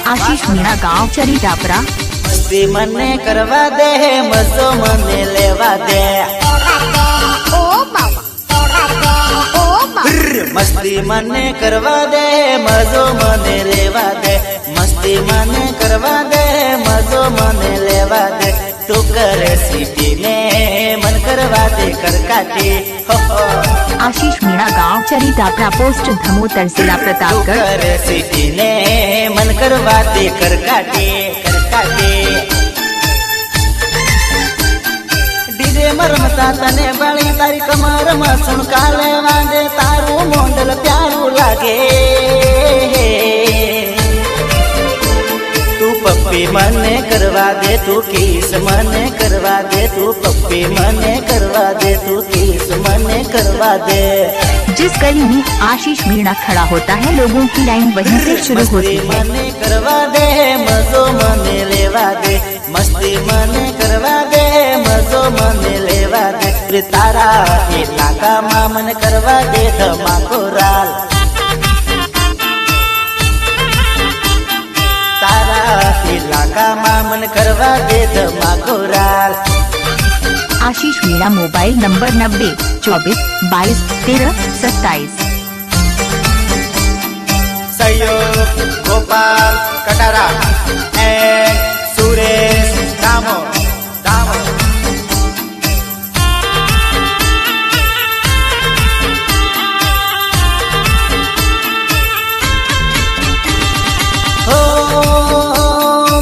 आशीष मीणा गांव चरी टापरा। मस्ती मने करवा दे मजो मने लेवा दे। मस्ती मने करवा दे मजो मने लेवा दे। मस्ती मने करवा दे मजो मने लेवा दे। तू कर सीटी ने मन करवा दे कर काटे हो। आशीष मीणा गांव चरी टापरा पोस्ट धमोतर जिला प्रतापगढ़। तू कर सीटी ने मन करवा दे कर काटे कर काटे। डीजे मरमता तने बड़ी तारी कमर में सुनका लेवा दे। तारू मोंडल प्यारू लागे तू पप्पी मने करवा दे। तू किस मने करवा दे। तू पप्पी मने करवा दे। तू किस मने करवा दे। जिस गली में आशीष मीणा खड़ा होता है लोगों की लाइन वहीं से शुरू होती है। मने करवा दे मजो मने लेवा दे। मस्ती मने करवा दे मजो मने लेवा दे। तारा इलाका में मन करवा दे धमाको राल। तारा इलाका में मन करवा दे धमाको राल। आशीष मीणा मोबाइल नंबर 90 24 22 13 27। सहयोग गोपाल कटारा एंड सुरेश दामो दामो। हो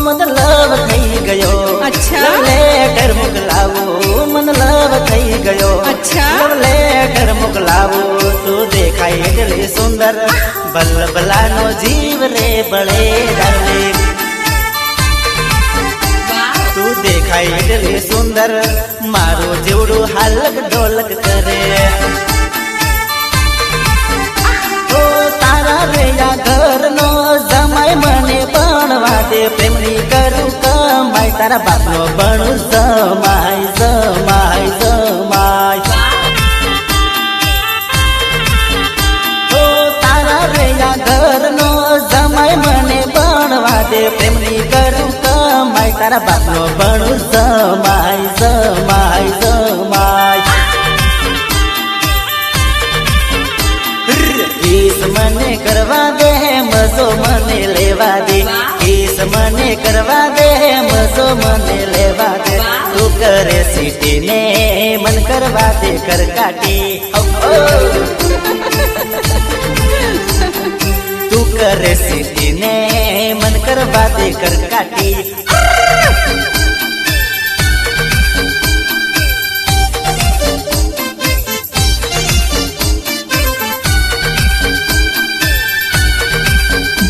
मन लव थई गयो। अच्छा लेटर मोकलावो मन लव थई गयो। अच्छा लेटर मोकलावो तू देखाई गले सुंदर बल्ल बलानो जीव रे बड़े डाले। तू देखाई गले सुंदर मारो जेवड़ो हालक ढोलक करे। ओ तारा रे या घर नो जमाई मने बनवा दे। प्रेमनी करू कमाई तारा बाप नो बनू जमाई जमाई जमाई। ओ तारा रे या घर नो जमाई मने बनवा दे। प्रेमनी करू कमाई तारा बाप नो बनू जमाई जमाई जमाई। किस मने करवा दे मजो मने लेवा दे। किस मने करवा दे मजो मने लेवा दे। तू करे सीटी ने मन करवा दे कर काटे तू करे सीटी ने मन करवा दे कर काटे।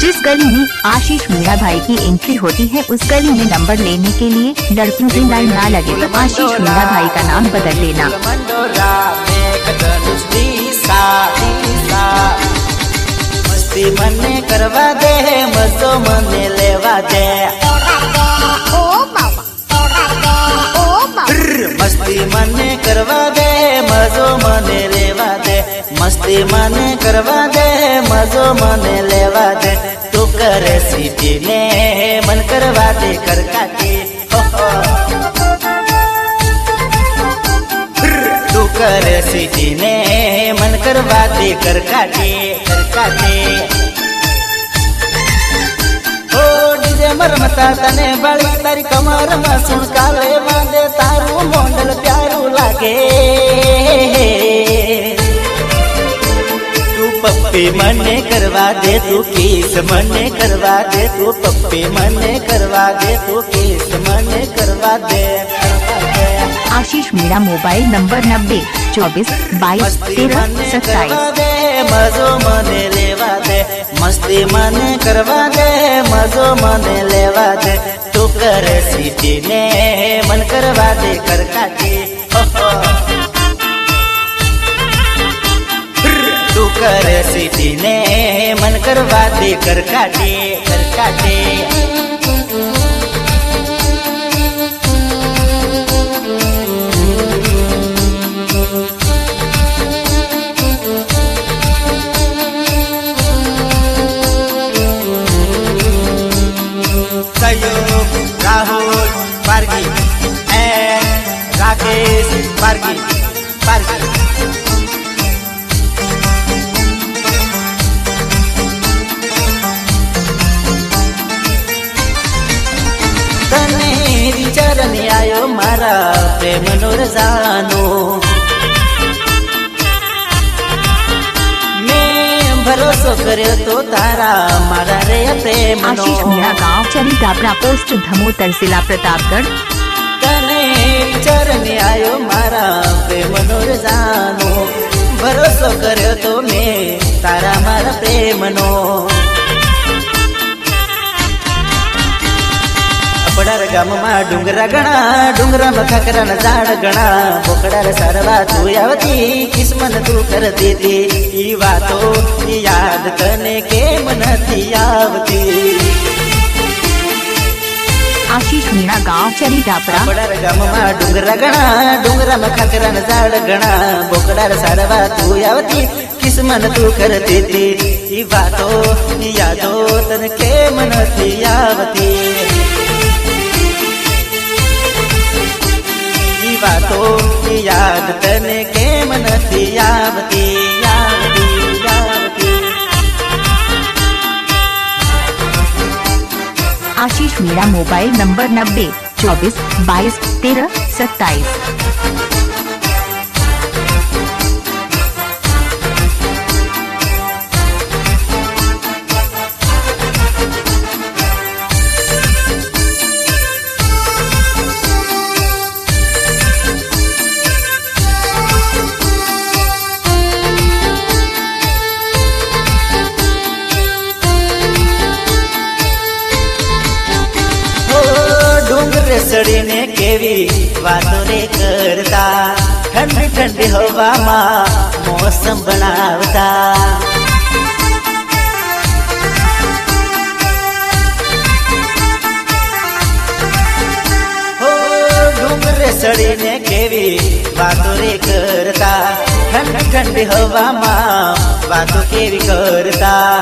जिस गली में आशीष मीणा भाई की एंट्री होती है उस गली में नंबर लेने के लिए लड़कियों की लाइन ना लगे तो आशीष मीणा भाई का नाम बदल लेना। मस्ती मने करवा दे मजो मने लेवा दे। मस्ती मने करवा दे मजो मने लेवा दे। मस्ती मने करवा दे मजो मने लेवा दे। तू कर सीटी ने मन करवा दे कर काटे हो। तू कर सीटी ने मन करवा दे कर काटे कर काटे। ओ डीजे मरमता तने बड़ी तारी कमर में सुनका लेवा दे। तारू मोंडल प्यारू लागे तू पप्पी मने करवा दे। तू किस मने करवा दे। तू पप्पी मने करवा दे। तू किस मने करवा दे। आशीष मीणा मोबाइल नंबर 90 24 22 13 27। मजो मने लेवा दे। मस्ती मने करवा दे मजो मने लेवा दे। तू कर सीटी ने मन करवा दे कर काटे हो। तू कर सीटी ने मन करवा दे कर काटे कर काटे। પાર્કિંગ પાર્કિંગ તને વિચાર ને આયો મારા પ્રેમનો રજાનો મેં ભરોસો કર્યો તો તારા મારા રે પ્રેમનો आशीष मीणा गांव चरितापरा पोस्ट धमोतर जिला प्रतापगढ़। તને વિચાર ને આયો મારા પ્રેમનો રજાનો ભરોસો કર્યો તો મેં તારા મારા પ્રેમનો બડાર ગામમાં ડુંગરા ઘણા ડુંગરામાં ખાકરાના ઝાડ ઘણા બોકડાર સારવા તું આવતી કિસ્મત તું કરતી હતી ઈ વાતો ઈ યાદ તને કેમ નથી આવતી आशीष मीणा गांव चरितापरा બડાર ગામમાં ડુંગરા ઘણા ડુંગરામાં ખાકરાના ઝાડ ઘણા બોકડાર સારવા તું આવતી કિસ્મત તું કરતી હતી ઈ વાતો ઈ યાદો તને કેમ નથી આવતી વાતો યાદ તને કેમ નથી આવતી आशीष मीणा मोबाइल नंबर 90 24 22 13 27। સડીને કેવી વાતો રે કરતા ઠંડી ઠંડી હવામાં મોસમ બનાવતા હો ડુંગરે સડીને કેવી વાતો રે કરતા ઠંડી ઠંડી હવામાં વાતો કેવી કરતા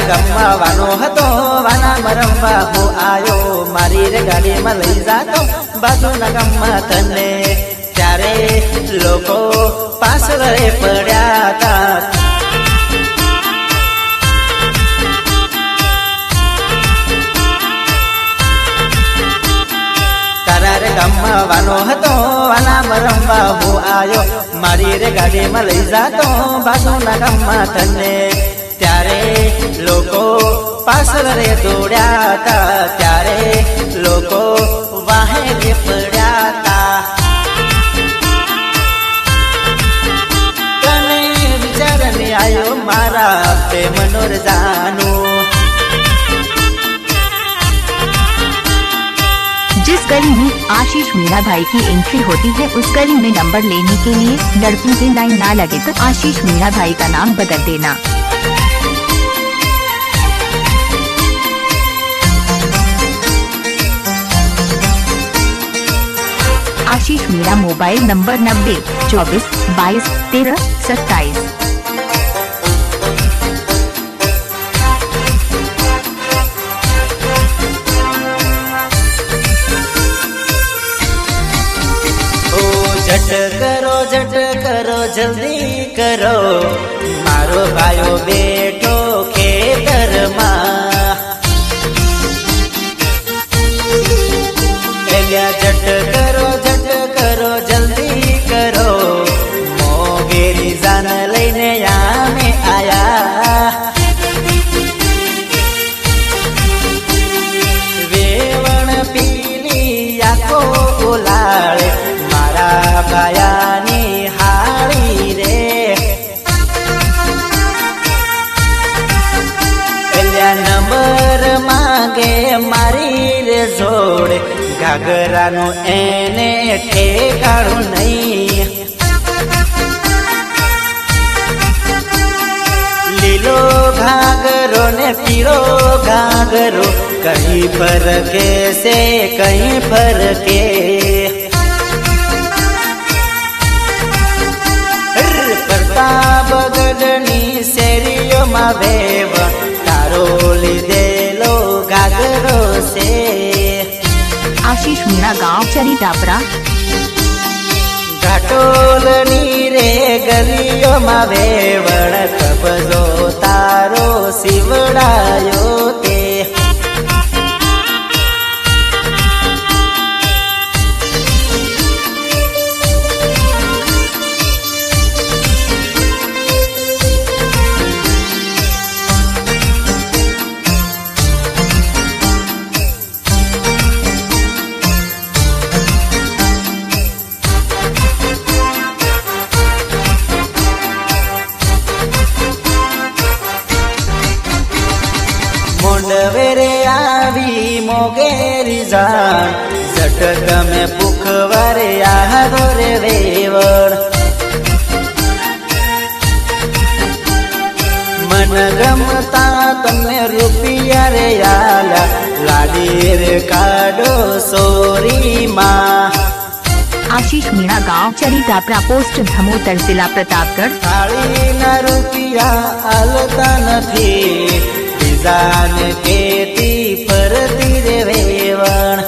ગમવા વાનો હતો વાના રમવા હું આયો મારી રે ગાડીમાં લઈ જાતો બાજુના ગામમાં તને ત્યારે લોકો પાછળ રે પડ્યા હતા તારા રે ગામમાં વાનો હતો વાના રમવા હું આયો મારી રે ગાડીમાં લઈ જાતો બાજુના ગામમાં તને ત્યારે લોકો પાછળ રે દોડ્યા હતા ત્યારે લોકો વાહે રે પડ્યા હતા તને વિચાર ને આયો મારા પ્રેમનો રજાનો जिस गली में आशीष मीणा भाई की एंट्री होती है उस गली में नंबर लेने के लिए लड़की से लाइन ना लगे तो आशीष मीणा भाई का नाम बदल देना। आशीष मीणा मोबाइल नंबर 90 24 22 13 27। झट करो जल्दी करो मारो भायो बेठो खेतर मां झट करो जल्दी करो मोगेरी जान लईने आमे आया वेवण पीली आखो उलाळे मारा बायानी हाड़ी रे नंबर मांगे मारी रे जोड़ घाघरानु एने ठेकाणु नहीं लीलो घाघरो ने पीरो घाघरो कहीं फरके से कहीं फरके प्रतापगढ़नी शેરીઓમાં વેવ તારો લીધેલો ઘાઘરો છે. आशीष मीणा गांव चरी टापरा ઘાટોલની રે ગલીઓમાં વેવણ કબજો તારો શિવડાયો તે. મોંડવેરે આવી મોગેરી જાણ ઝટક મેં પુખવારે આહો રે વેવણ. મન ગમતા તમને રૂપિયા રે આલા લાડી રે કાઢો સોરીમાં. आशीष मीणा गांव चरी टापरा पोस्ट धमोतर जिला प्रतापगढ़ થાળીના રૂપિયા આલતા નથી બીજાને કેતી ફરતી રે વેવણ.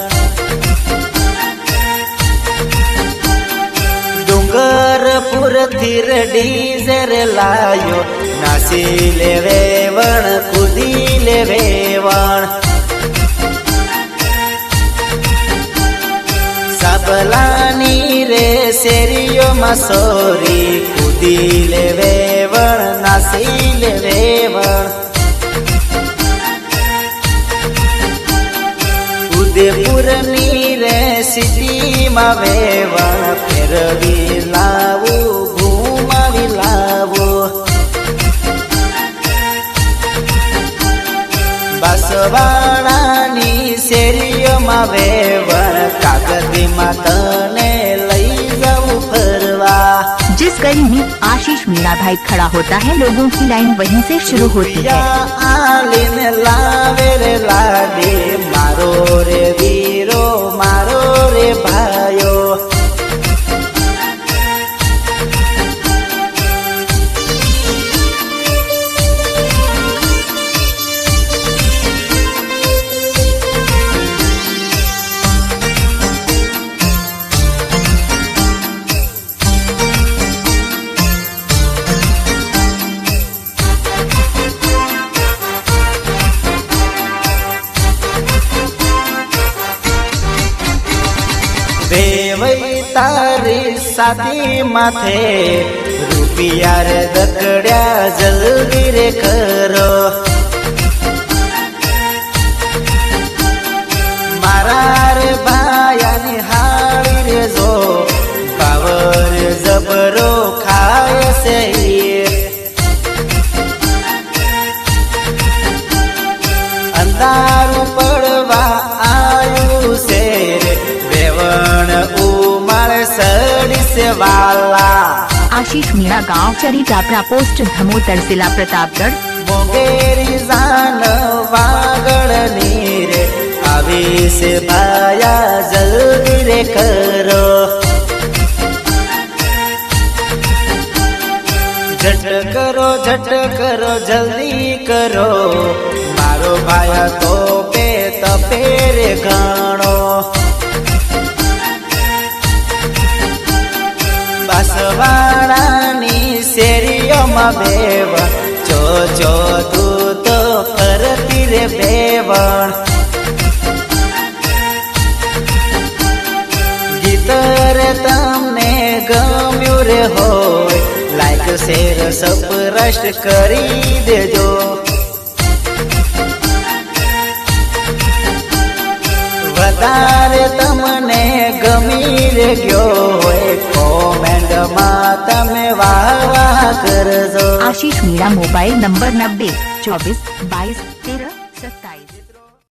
ડુંગરપુરથી રે ડીઝર લાયો નાસી લે વેવણ કૂદી લે વેવણ. સાબલાની રે શેરીઓમાં સોરી કૂદી લે વેવણ નાસી લે વેવણ. ઉદયપુરની રે સિટીમાં વેવણ ફેરવી લાવું ઘુમાવી લાવું. બાસવાડાની શેરીઓમાં વેવણ કાગદીમાં તને લઈ જાઉં ફરવા. जिस गली में आशीष मीणा भाई खड़ा होता है लोगों की लाइन वहीं से शुरू होती है. આલીને લાવે રે લાડી મારો રે વીરો મારો રે ભાયો. વેવઈ તારી સાથી માથે રૂપિયા રે દકડ્યા જલ્દી રે કરો. મારા રે ભાયાની હાળી રે જો પાવર જબરો ખાય છે ઈ. અંધારું પડવા આવ્યું છે રે વેવણ ઉમાળ સડી છે વાલા. आशीष मीणा गांव चरी टापरा पोस्ट धमोतर जिला प्रतापगढ़ મોગેરી જાન વાગડની રે આવી છે ભાયા જલ્દી રે કરો. ઝટ કરો જલ્દી કરો મારો ભાયા તો પે તપે રે ઘણો. બાસવાડાની શેરીઓમાં બેવણ ચો તું તો ફરતી રે બેવણ. ગીત રે તમને ગમ્યું રે હોય લાઈક શેર સબસ્ક્રાઇબ કરી દેજો. વધારે તમને ગમી રે ગયો હોય કોમેન્ટમાં તમે વાહ વાહ કરજો. आशीष मीणा मोबाइल नंबर 90 24 22